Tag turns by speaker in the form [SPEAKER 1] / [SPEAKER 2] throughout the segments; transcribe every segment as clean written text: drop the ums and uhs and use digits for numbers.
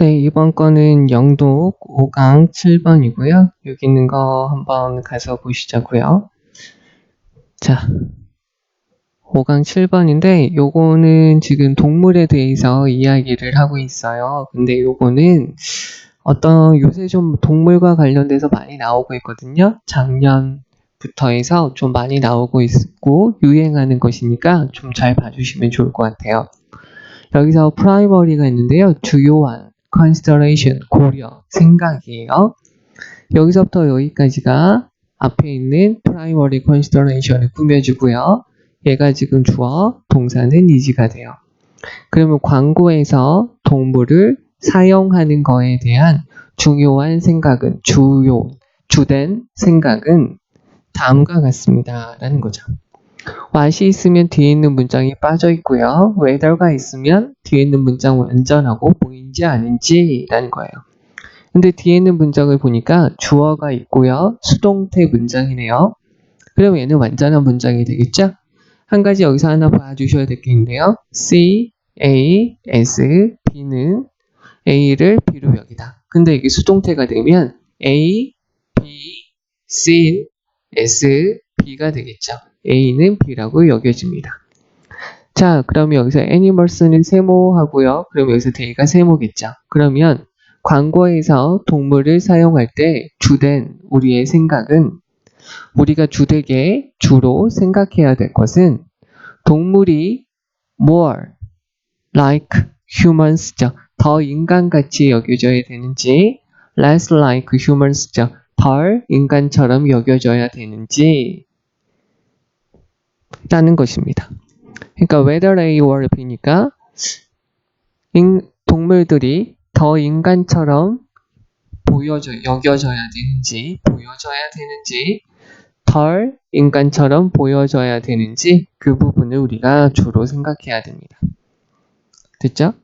[SPEAKER 1] 네, 이번 거는 영독 5강 7번이고요. 여기 있는 거 한번 가서 보시자고요. 자, 5강 7번인데 요거는 지금 동물에 대해서 이야기를 하고 있어요. 근데 요거는 어떤 요새 좀 동물과 관련돼서 많이 나오고 있거든요. 작년부터 해서 좀 많이 나오고 있고 유행하는 것이니까 좀 잘 봐주시면 좋을 것 같아요. 여기서 프라이머리가 있는데요. 주요한 consideration, 고려, 생각이에요. 여기서부터 여기까지가 앞에 있는 primary consideration을 꾸며주고요. 얘가 지금 주어, 동사는 is가 돼요. 그러면 광고에서 동물을 사용하는 거에 대한 중요한 생각은, 주된 생각은 다음과 같습니다. 라는 거죠. what이 있으면 뒤에 있는 문장이 빠져 있고요. whether가 있으면 뒤에 있는 문장은 완전하고 보이는지 아닌지 라는 거예요. 근데 뒤에 있는 문장을 보니까 주어가 있고요. 수동태 문장이네요. 그럼 얘는 완전한 문장이 되겠죠? 한 가지 여기서 하나 봐주셔야 될 게 있는데요. C, A, S, B는 A를 B로 여기다. 근데 이게 수동태가 되면 A, B, C, S, B가 되겠죠. A는 B라고 여겨집니다. 자, 그러면 여기서 animals는 세모하고요. 그럼 여기서 they가 세모겠죠. 그러면 광고에서 동물을 사용할 때 주된 우리의 생각은 우리가 주되게 주로 생각해야 될 것은 동물이 more like humans죠. 더 인간같이 여겨져야 되는지 less like humans죠. 덜 인간처럼 여겨져야 되는지 라는 것입니다. 그러니까 whether A or B니까 동물들이 더 인간처럼 여겨져야 되는지 덜 인간처럼 보여져야 되는지 그 부분을 우리가 주로 생각해야 됩니다. 됐죠?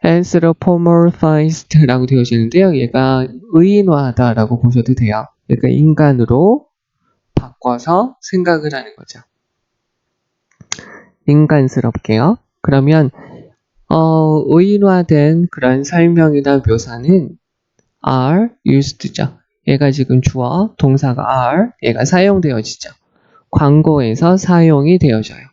[SPEAKER 1] anthropomorphized 라고 되어지는데요. 얘가 의인화하다라고 보셔도 돼요. 그러니까 인간으로 바꿔서 생각을 하는 거죠. 인간스럽게요. 그러면 의인화된 그런 설명이나 묘사는 are used죠. 얘가 지금 주어, 동사가 are, 얘가 사용되어지죠. 광고에서 사용이 되어져요.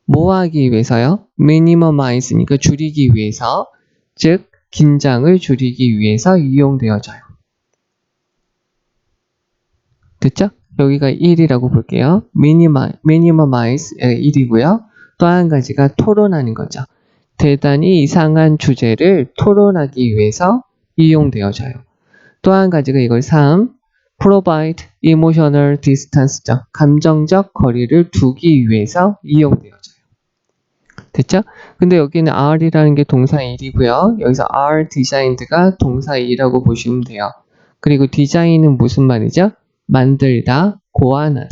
[SPEAKER 1] 뭐 하기 위해서요? minimize니까 줄이기 위해서, 즉 긴장을 줄이기 위해서 이용되어져요. 됐죠? 여기가 1이라고 볼게요. minimize 1이고요. 또 한 가지가 토론하는 거죠. 대단히 이상한 주제를 토론하기 위해서 이용되어져요. 또 한 가지가 이걸 3. provide emotional distance죠. 감정적 거리를 두기 위해서 이용되어져요. 됐죠? 근데 여기는 are이라는 게 동사 1이고요. 여기서 are designed가 동사 2라고 보시면 돼요. 그리고 design은 무슨 말이죠? 만들다, 고안하다.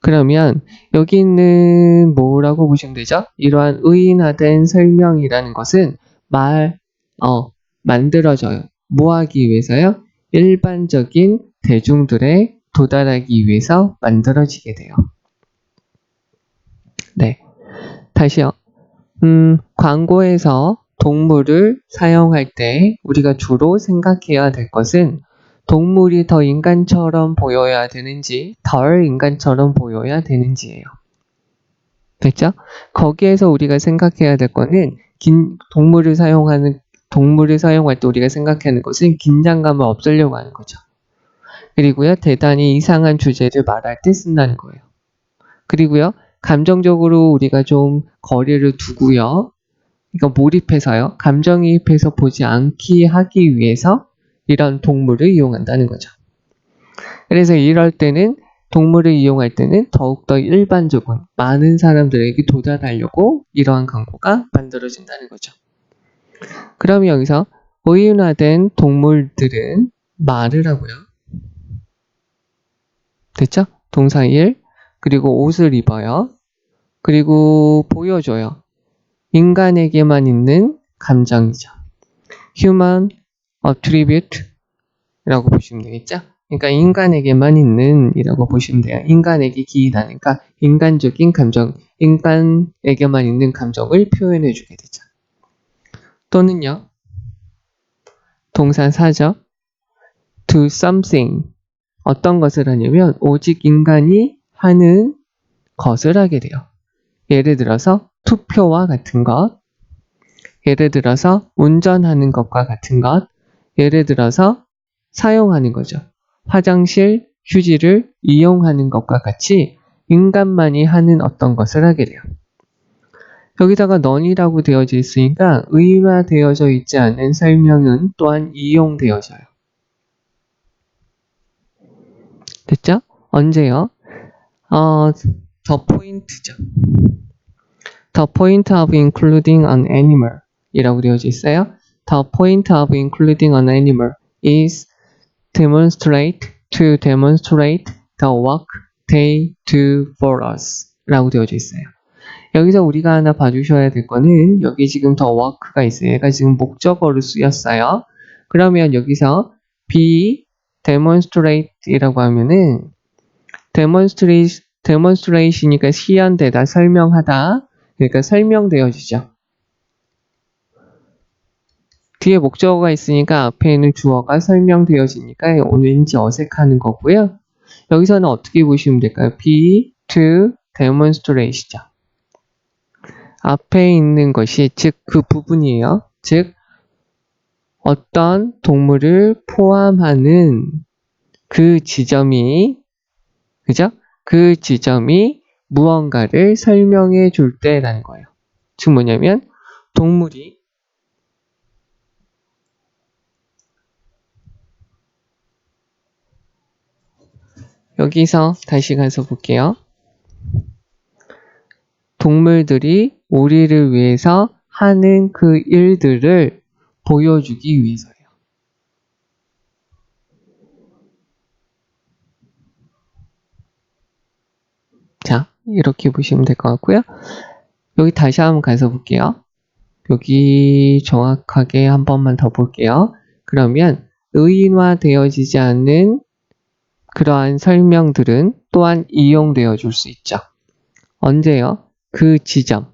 [SPEAKER 1] 그러면 여기 있는 뭐라고 보시면 되죠? 이러한 의인화된 설명이라는 것은 만들어져요. 뭐 하기 위해서요? 일반적인 대중들에 도달하기 위해서 만들어지게 돼요. 네. 다시요. 광고에서 동물을 사용할 때 우리가 주로 생각해야 될 것은 동물이 더 인간처럼 보여야 되는지 덜 인간처럼 보여야 되는지예요. 됐죠? 거기에서 우리가 생각해야 될 거는 동물을 사용할 때 우리가 생각하는 것은 긴장감을 없애려고 하는 거죠. 그리고요, 대단히 이상한 주제를 말할 때 쓴다는 거예요. 그리고요, 감정적으로 우리가 좀 거리를 두고요, 그러니까 몰입해서요, 감정이입해서 보지 않게 하기 위해서 이런 동물을 이용한다는 거죠. 그래서 이럴 때는 동물을 이용할 때는 더욱더 일반적인 많은 사람들에게 도달하려고 이러한 광고가 만들어진다는 거죠. 그럼 여기서 의인화된 동물들은 말을 하고요. 됐죠? 동사 1. 그리고 옷을 입어요. 그리고 보여줘요. 인간에게만 있는 감정이죠. Human attribute 라고 보시면 되겠죠? 그러니까 인간에게만 있는 이라고 보시면 돼요. 인간에게 기인하니까 인간적인 감정, 인간에게만 있는 감정을 표현해 주게 되죠. 또는요, 동사 사죠. do something. 어떤 것을 하냐면 오직 인간이 하는 것을 하게 돼요. 예를 들어서 투표와 같은 것, 예를 들어서 운전하는 것과 같은 것, 예를 들어서 사용하는 거죠. 화장실, 휴지를 이용하는 것과 같이 인간만이 하는 어떤 것을 하게 돼요. 여기다가 none이라고 되어져 있으니까 의인화되어져 있지 않은 설명은 또한 이용되어져요. 됐죠? 언제요? the point죠. The point of including an animal 이라고 되어져 있어요. The point of including an animal is to demonstrate the work they do for us 라고 되어져 있어요. 여기서 우리가 하나 봐주셔야 될 거는 여기 지금 the work가 있어요. 얘가 지금 목적어로 쓰였어요. 그러면 여기서 be demonstrate이라고 하면은 demonstration이니까 시연되다, 설명하다. 그러니까 설명되어지죠. 뒤에 목적어가 있으니까 앞에 있는 주어가 설명되어지니까 왠지 어색하는 거고요. 여기서는 어떻게 보시면 될까요? be to demonstrate이죠. 앞에 있는 것이 즉 그 부분이에요. 즉 어떤 동물을 포함하는 그 지점이 그죠? 그 지점이 무언가를 설명해 줄 때라는 거예요. 즉 뭐냐면 동물이 여기서 다시 가서 볼게요. 동물들이 우리를 위해서 하는 그 일들을 보여주기 위해서예요. 자, 이렇게 보시면 될 것 같고요. 여기 다시 한번 가서 볼게요. 여기 정확하게 한 번만 더 볼게요. 그러면 의인화되어지지 않는 그러한 설명들은 또한 이용되어 줄 수 있죠. 언제요? 그 지점.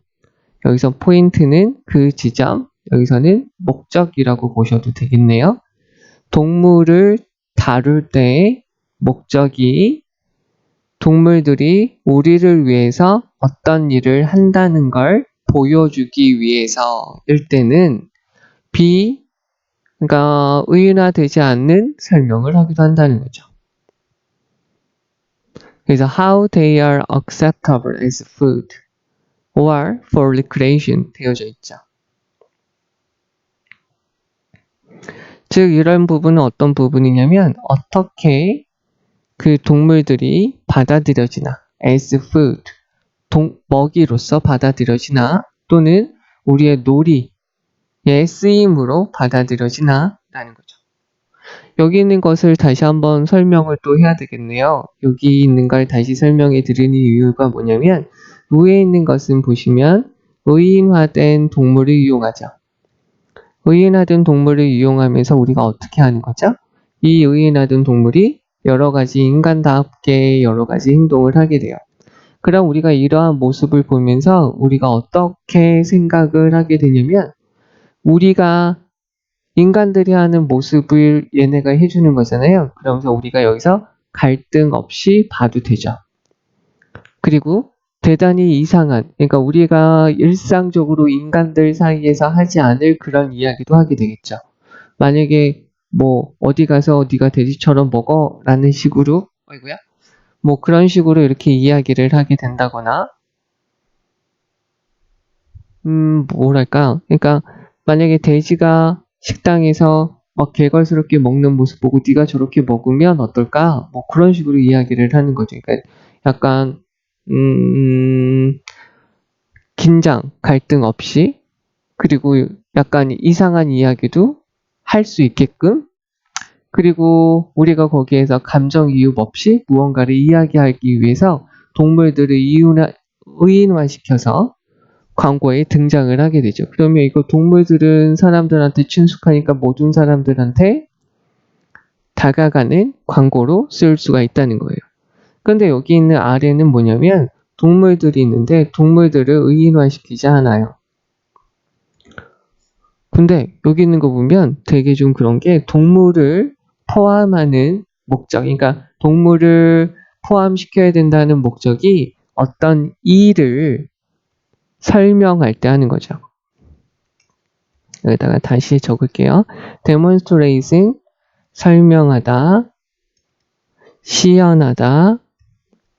[SPEAKER 1] 여기서 포인트는 그 지점, 여기서는 목적이라고 보셔도 되겠네요. 동물을 다룰 때의 목적이 동물들이 우리를 위해서 어떤 일을 한다는 걸 보여주기 위해서일 때는 그러니까 의인화되지 않는 설명을 하기도 한다는 거죠. 그래서 how they are acceptable as food or for recreation 되어져 있죠. 즉 이런 부분은 어떤 부분이냐면 어떻게 그 동물들이 받아들여지나 as food 먹이로서 받아들여지나 또는 우리의 놀이의 쓰임으로 받아들여지나 라는 거죠. 여기 있는 것을 다시 한번 설명을 또 해야 되겠네요. 여기 있는 걸 다시 설명해 드리는 이유가 뭐냐면 위에 있는 것은 보시면 의인화된 동물을 이용하죠. 의인화된 동물을 이용하면서 우리가 어떻게 하는 거죠? 이 의인화된 동물이 여러 가지 인간답게 여러 가지 행동을 하게 돼요. 그럼 우리가 이러한 모습을 보면서 우리가 어떻게 생각을 하게 되냐면 우리가 인간들이 하는 모습을 얘네가 해주는 거잖아요. 그러면서 우리가 여기서 갈등 없이 봐도 되죠. 그리고 대단히 이상한, 그러니까 우리가 일상적으로 인간들 사이에서 하지 않을 그런 이야기도 하게 되겠죠. 만약에 뭐 어디 가서 네가 돼지처럼 먹어 라는 식으로 어이구야? 뭐 그런 식으로 이렇게 이야기를 하게 된다거나 뭐랄까 그러니까 만약에 돼지가 식당에서 막 개걸스럽게 먹는 모습 보고 네가 저렇게 먹으면 어떨까? 뭐 그런 식으로 이야기를 하는 거죠. 그러니까 약간 긴장, 갈등 없이 그리고 약간 이상한 이야기도 할 수 있게끔 그리고 우리가 거기에서 감정이입 없이 무언가를 이야기하기 위해서 동물들을 의인화시켜서 광고에 등장을 하게 되죠. 그러면 이거 동물들은 사람들한테 친숙하니까 모든 사람들한테 다가가는 광고로 쓸 수가 있다는 거예요. 근데 여기 있는 아래는 뭐냐면 동물들이 있는데 동물들을 의인화시키지 않아요. 근데 여기 있는 거 보면 되게 좀 그런 게 동물을 포함하는 목적, 그러니까 동물을 포함시켜야 된다는 목적이 어떤 일을 설명할 때 하는 거죠. 여기다가 다시 적을게요. demonstrating, 설명하다, 시연하다,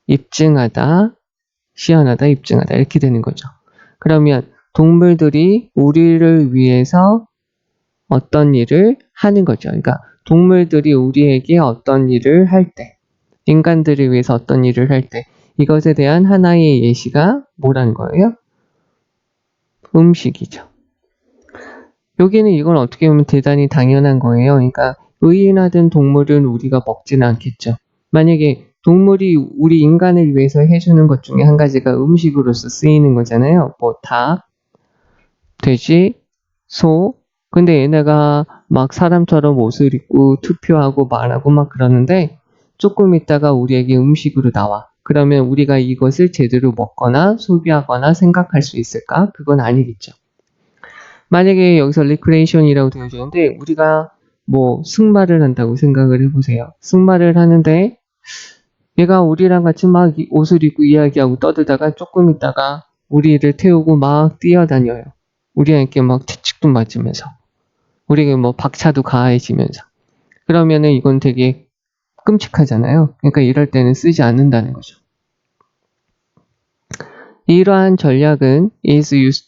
[SPEAKER 1] 입증하다, 시연하다, 입증하다 이렇게 되는 거죠. 그러면 동물들이 우리를 위해서 어떤 일을 하는 거죠. 그러니까 동물들이 우리에게 어떤 일을 할 때, 인간들을 위해서 어떤 일을 할 때, 이것에 대한 하나의 예시가 뭐라는 거예요? 음식이죠. 여기는 이건 어떻게 보면 대단히 당연한 거예요. 그러니까 의인화된 동물은 우리가 먹지는 않겠죠. 만약에 동물이 우리 인간을 위해서 해주는 것 중에 한 가지가 음식으로서 쓰이는 거잖아요. 뭐 닭, 돼지, 소. 근데 얘네가 막 사람처럼 옷을 입고 투표하고 말하고 막 그러는데 조금 있다가 우리에게 음식으로 나와. 그러면 우리가 이것을 제대로 먹거나 소비하거나 생각할 수 있을까? 그건 아니겠죠. 만약에 여기서 리크레이션이라고 되어 있는데 우리가 뭐 승마를 한다고 생각을 해보세요. 승마를 하는데 얘가 우리랑 같이 막 옷을 입고 이야기하고 떠들다가 조금 있다가 우리를 태우고 막 뛰어다녀요. 우리에게 막 뒤칙도 맞으면서 우리에게 뭐 박차도 가해지면서 그러면은 이건 되게 끔찍하잖아요. 그러니까 이럴 때는 쓰지 않는다는 거죠. 이러한 전략은 is used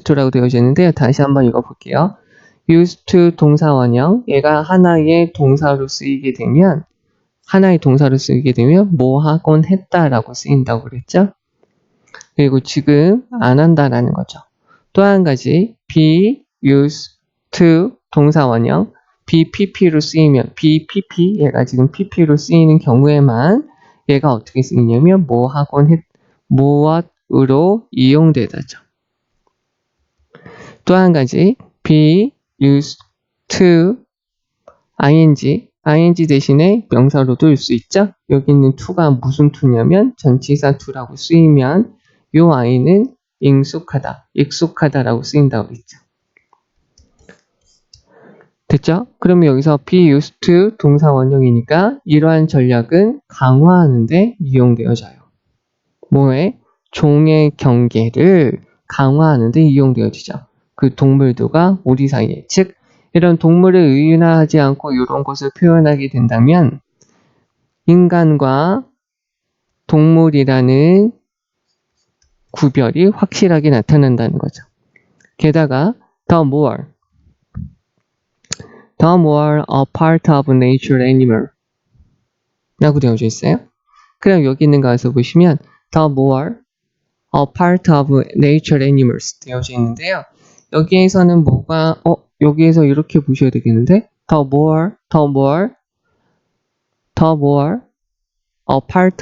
[SPEAKER 1] to라고 되어 있는데요. 다시 한번 읽어볼게요. used to 동사 원형, 얘가 하나의 동사로 쓰이게 되면 뭐 하곤 했다라고 쓰인다고 그랬죠? 그리고 지금 안 한다라는 거죠. 또 한 가지 be used to 동사 원형 BPP로 쓰이면 BPP 얘가 지금 PP로 쓰이는 경우에만 얘가 어떻게 쓰이냐면 뭐 하곤 했 무엇으로 이용되다죠. 또 한 가지 be used to ing 대신에 명사로도 일 수 있죠. 여기 있는 to가 무슨 to냐면 전치사 to라고 쓰이면 요 i는 익숙하다라고 쓰인다고 그랬죠. 됐죠? 그러면 여기서 be used to 동사 원형이니까 이러한 전략은 강화하는데 이용되어져요. 뭐에? 종의 경계를 강화하는데 이용되어지죠. 그 동물들과 우리 사이에. 즉 이런 동물을 의인화하지 않고 이런 것을 표현하게 된다면 인간과 동물이라는 구별이 확실하게 나타난다는 거죠. 게다가 the more a part of nature animal 라고 되어져 있어요. 그럼 여기 있는 거에서 보시면 the more a part of nature animals 되어져 있는데요. 여기에서는 여기에서 이렇게 보셔야 되겠는데 the more a part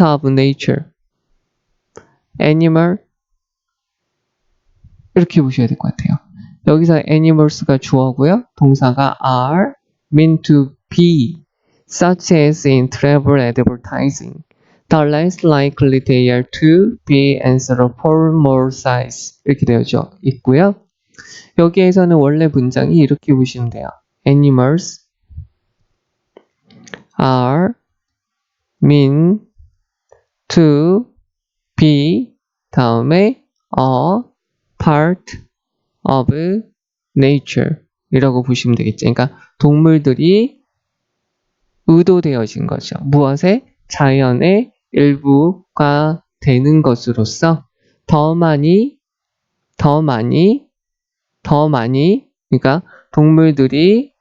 [SPEAKER 1] of nature animal 이렇게 보셔야 될 것 같아요. 여기서 animals가 주어고요. 동사가 are mean to be such as in travel advertising. The less likely they are to be anthropomorphized 이렇게 되어져 있고요. 여기에서는 원래 문장이 이렇게 보시면 돼요. Animals are mean to be 다음에 a part of nature 이라고 보시면 되겠죠. 그러니까 동물들이 의도되어진 거죠. 무엇에? 자연의 일부가 되는 것으로서 더 많이 그러니까 동물들이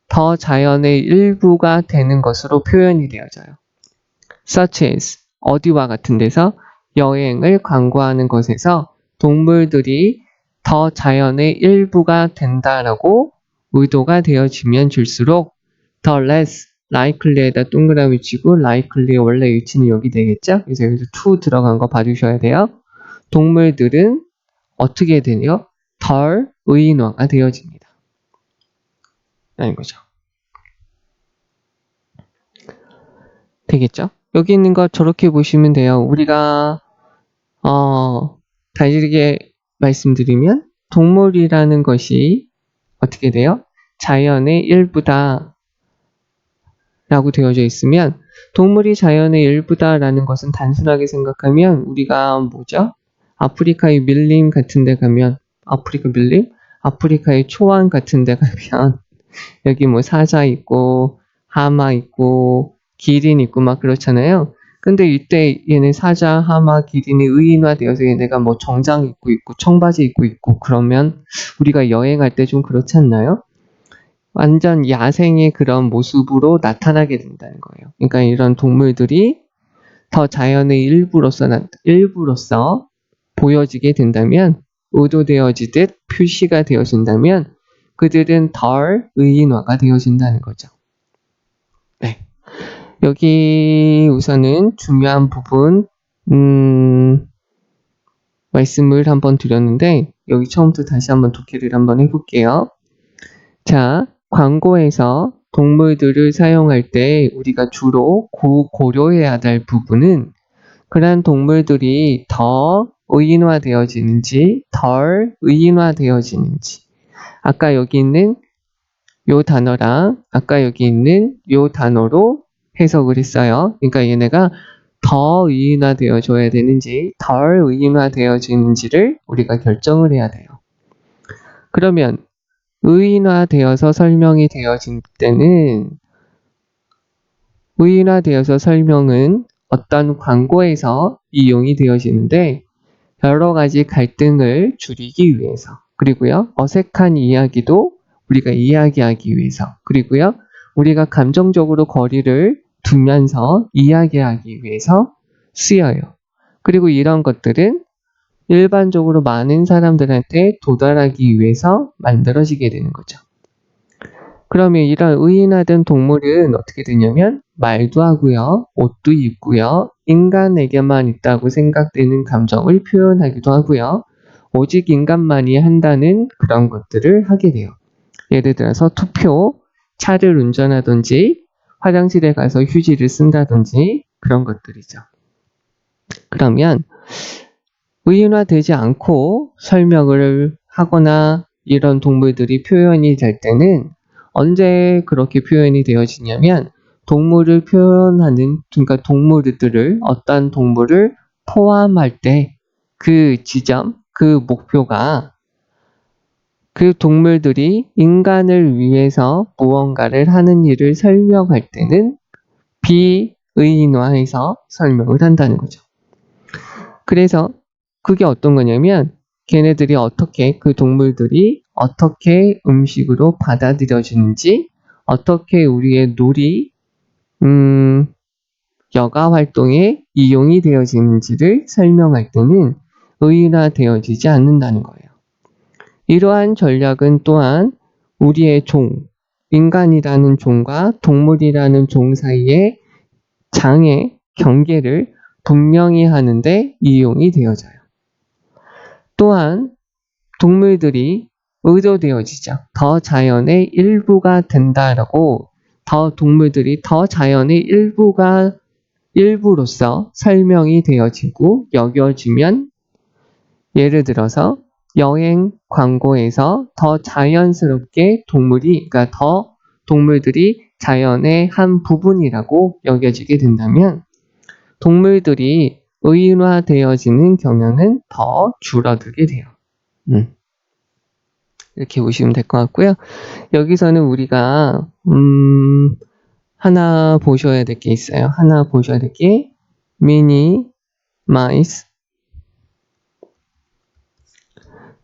[SPEAKER 1] 더 자연의 일부가 되는 것으로 표현이 되어져요. Such as 어디와 같은 데서 여행을 광고하는 것에서 동물들이 더 자연의 일부가 된다라고 의도가 되어지면 줄수록 the less likely에다 동그라미 치고 likely의 원래 위치는 여기 되겠죠? 그래서 여기서 to 들어간 거 봐주셔야 돼요. 동물들은 어떻게 되네요? 덜 의인화가 되어집니다. 라는 거죠. 되겠죠? 여기 있는 거 저렇게 보시면 돼요. 우리가 달리게 말씀드리면 동물이라는 것이 어떻게 돼요? 자연의 일부다 라고 되어져 있으면 동물이 자연의 일부다라는 것은 단순하게 생각하면 우리가 뭐죠? 아프리카의 밀림 같은 데 가면 아프리카 밀림? 아프리카의 초원 같은 데 가면 여기 뭐 사자 있고 하마 있고 기린 있고 막 그렇잖아요. 근데 이때 얘네 사자, 하마, 기린이 의인화되어서 얘네가 뭐 정장 입고 있고 청바지 입고 있고 그러면 우리가 여행할 때 좀 그렇지 않나요? 완전 야생의 그런 모습으로 나타나게 된다는 거예요. 그러니까 이런 동물들이 더 자연의 일부로서 보여지게 된다면, 의도되어지듯 표시가 되어진다면 그들은 덜 의인화가 되어진다는 거죠. 네. 여기 우선은 중요한 부분 말씀을 한번 드렸는데 여기 처음부터 다시 한번 독해를 한번 해볼게요. 자, 광고에서 동물들을 사용할 때 우리가 주로 고려해야 될 부분은 그러한 동물들이 더 의인화되어지는지 덜 의인화되어지는지 아까 여기 있는 요 단어랑 아까 여기 있는 요 단어로 해석을 했어요. 그러니까 얘네가 더 의인화되어져야 되는지 덜 의인화되어지는지를 우리가 결정을 해야 돼요. 그러면 의인화되어서 설명이 되어진 때는 의인화되어서 설명은 어떤 광고에서 이용이 되어지는데 여러 가지 갈등을 줄이기 위해서 그리고요 어색한 이야기도 우리가 이야기하기 위해서 그리고요 우리가 감정적으로 거리를 두면서 이야기하기 위해서 쓰여요. 그리고 이런 것들은 일반적으로 많은 사람들한테 도달하기 위해서 만들어지게 되는 거죠. 그러면 이런 의인화된 동물은 어떻게 되냐면 말도 하고요, 옷도 입고요, 인간에게만 있다고 생각되는 감정을 표현하기도 하고요, 오직 인간만이 한다는 그런 것들을 하게 돼요. 예를 들어서 투표, 차를 운전하든지 화장실에 가서 휴지를 쓴다든지 그런 것들이죠. 그러면 의인화되지 않고 설명을 하거나 이런 동물들이 표현이 될 때는 언제 그렇게 표현이 되어지냐면 동물을 표현하는 그러니까 동물들을 어떤 동물을 포함할 때 그 지점, 그 목표가 그 동물들이 인간을 위해서 무언가를 하는 일을 설명할 때는 비의인화해서 설명을 한다는 거죠. 그래서 그게 어떤 거냐면 걔네들이 어떻게 그 동물들이 어떻게 음식으로 받아들여지는지 어떻게 우리의 놀이 여가 활동에 이용이 되어지는지를 설명할 때는 의인화되어지지 않는다는 거예요. 이러한 전략은 또한 우리의 종, 인간이라는 종과 동물이라는 종 사이의 장애, 경계를 분명히 하는데 이용이 되어져요. 또한 동물들이 의도되어지죠. 더 자연의 일부가 된다라고 동물들이 더 자연의 일부로서 설명이 되어지고 여겨지면 예를 들어서 여행 광고에서 더 자연스럽게 그러니까 더 동물들이 자연의 한 부분이라고 여겨지게 된다면 동물들이 의인화되어지는 경향은 더 줄어들게 돼요. 이렇게 보시면 될 것 같고요. 여기서는 우리가 하나 보셔야 될 게 있어요. 하나 보셔야 될 게 minimize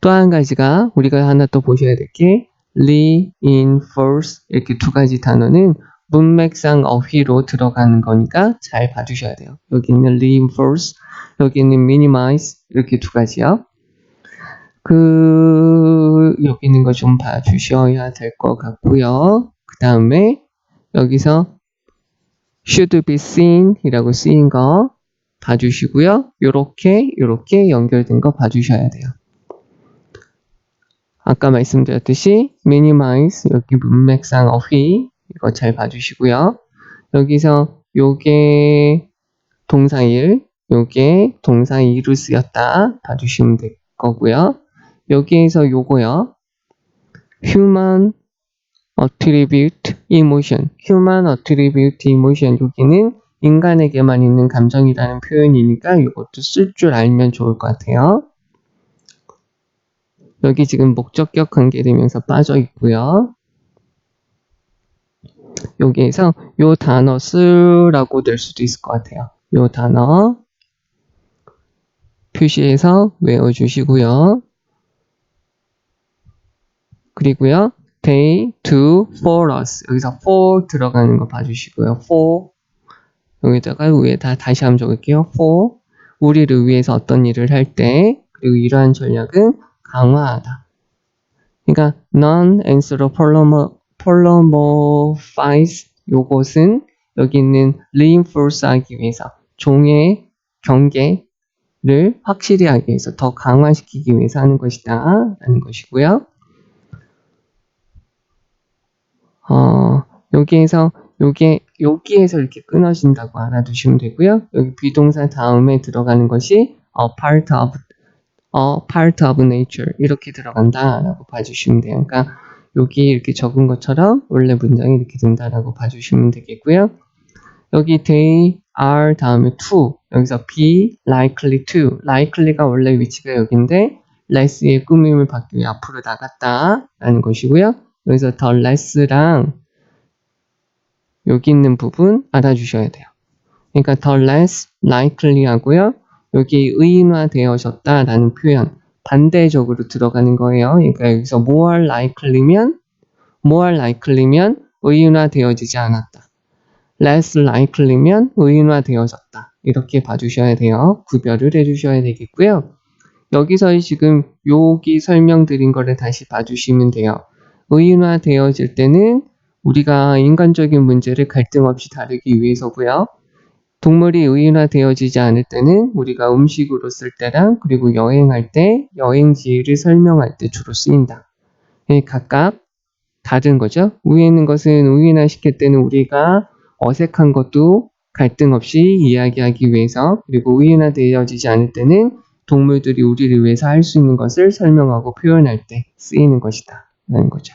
[SPEAKER 1] 또 한 가지가 우리가 하나 또 보셔야 될 게 reinforce 이렇게 두 가지 단어는 문맥상 어휘로 들어가는 거니까 잘 봐주셔야 돼요. 여기 있는 reinforce, 여기 있는 minimize 이렇게 두 가지요. 여기 있는 거 좀 봐주셔야 될 것 같고요. 그 다음에 여기서 should be seen 이라고 쓰인 거 봐주시고요. 요렇게 연결된 거 봐주셔야 돼요. 아까 말씀드렸듯이 minimize 여기 문맥상 어휘 이거 잘 봐주시고요. 여기서 요게 동사 1, 요게 동사 2로 쓰였다 봐주시면 될 거고요. 여기에서 요거요. human attribute emotion, human attribute emotion 여기는 인간에게만 있는 감정이라는 표현이니까 이것도 쓸 줄 알면 좋을 것 같아요. 여기 지금 목적격 관계되면서 빠져 있고요. 여기에서 요 단어 쓰라고 될 수도 있을 것 같아요. 요 단어 표시해서 외워주시고요. 그리고요. They do for us. 여기서 for 들어가는 거 봐주시고요. for 여기다가 위에다 다시 한번 적을게요. for 우리를 위해서 어떤 일을 할 때 그리고 이러한 전략은 강화하다. 그러니까 non-anthropomorphize 요것은 여기 있는 reinforce 하기 위해서 종의 경계를 확실히 하기 위해서 더 강화시키기 위해서 하는 것이다 라는 것이고요. 여기에서 여기에서 이렇게 끊어진다고 알아두시면 되고요. 여기 비동사 다음에 들어가는 것이 a part of nature 이렇게 들어간다라고 봐주시면 돼요. 그러니까 여기 이렇게 적은 것처럼 원래 문장이 이렇게 된다라고 봐주시면 되겠고요. 여기 they are 다음에 to 여기서 be likely to likely가 원래 위치가 여기인데 less의 꾸밈을 받기 위해 앞으로 나갔다라는 것이고요. 여기서 the less랑 여기 있는 부분 알아주셔야 돼요. 그러니까 the less likely 하고요. 여기 의인화되어졌다라는 표현 반대적으로 들어가는 거예요. 그러니까 여기서 more likely면 의인화되어지지 않았다. less likely면 의인화되어졌다. 이렇게 봐주셔야 돼요. 구별을 해주셔야 되겠고요. 여기서 지금 여기 설명드린 거를 다시 봐주시면 돼요. 의인화되어질 때는 우리가 인간적인 문제를 갈등 없이 다루기 위해서고요. 동물이 의인화되어지지 않을 때는 우리가 음식으로 쓸 때랑 그리고 여행할 때 여행지를 설명할 때 주로 쓰인다. 각각 다른 거죠. 위에 있는 것은 의인화시킬 때는 우리가 어색한 것도 갈등 없이 이야기하기 위해서 그리고 의인화되어지지 않을 때는 동물들이 우리를 위해서 할 수 있는 것을 설명하고 표현할 때 쓰이는 것이다 라는 거죠.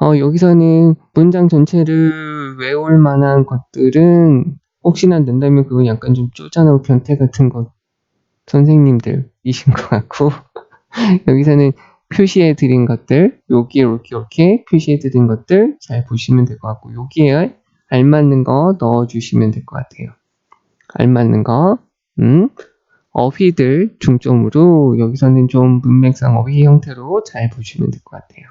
[SPEAKER 1] 여기서는 문장 전체를 외울 만한 것들은 혹시나 된다면 그건 약간 좀 쪼잔하고 변태 같은 것 선생님들이신 것 같고 여기서는 표시해 드린 것들 여기에 이렇게 표시해 드린 것들 잘 보시면 될 것 같고 여기에 알맞는 거 넣어 주시면 될 것 같아요. 알맞는 거 어휘들 중점으로 여기서는 좀 문맥상 어휘 형태로 잘 보시면 될 것 같아요.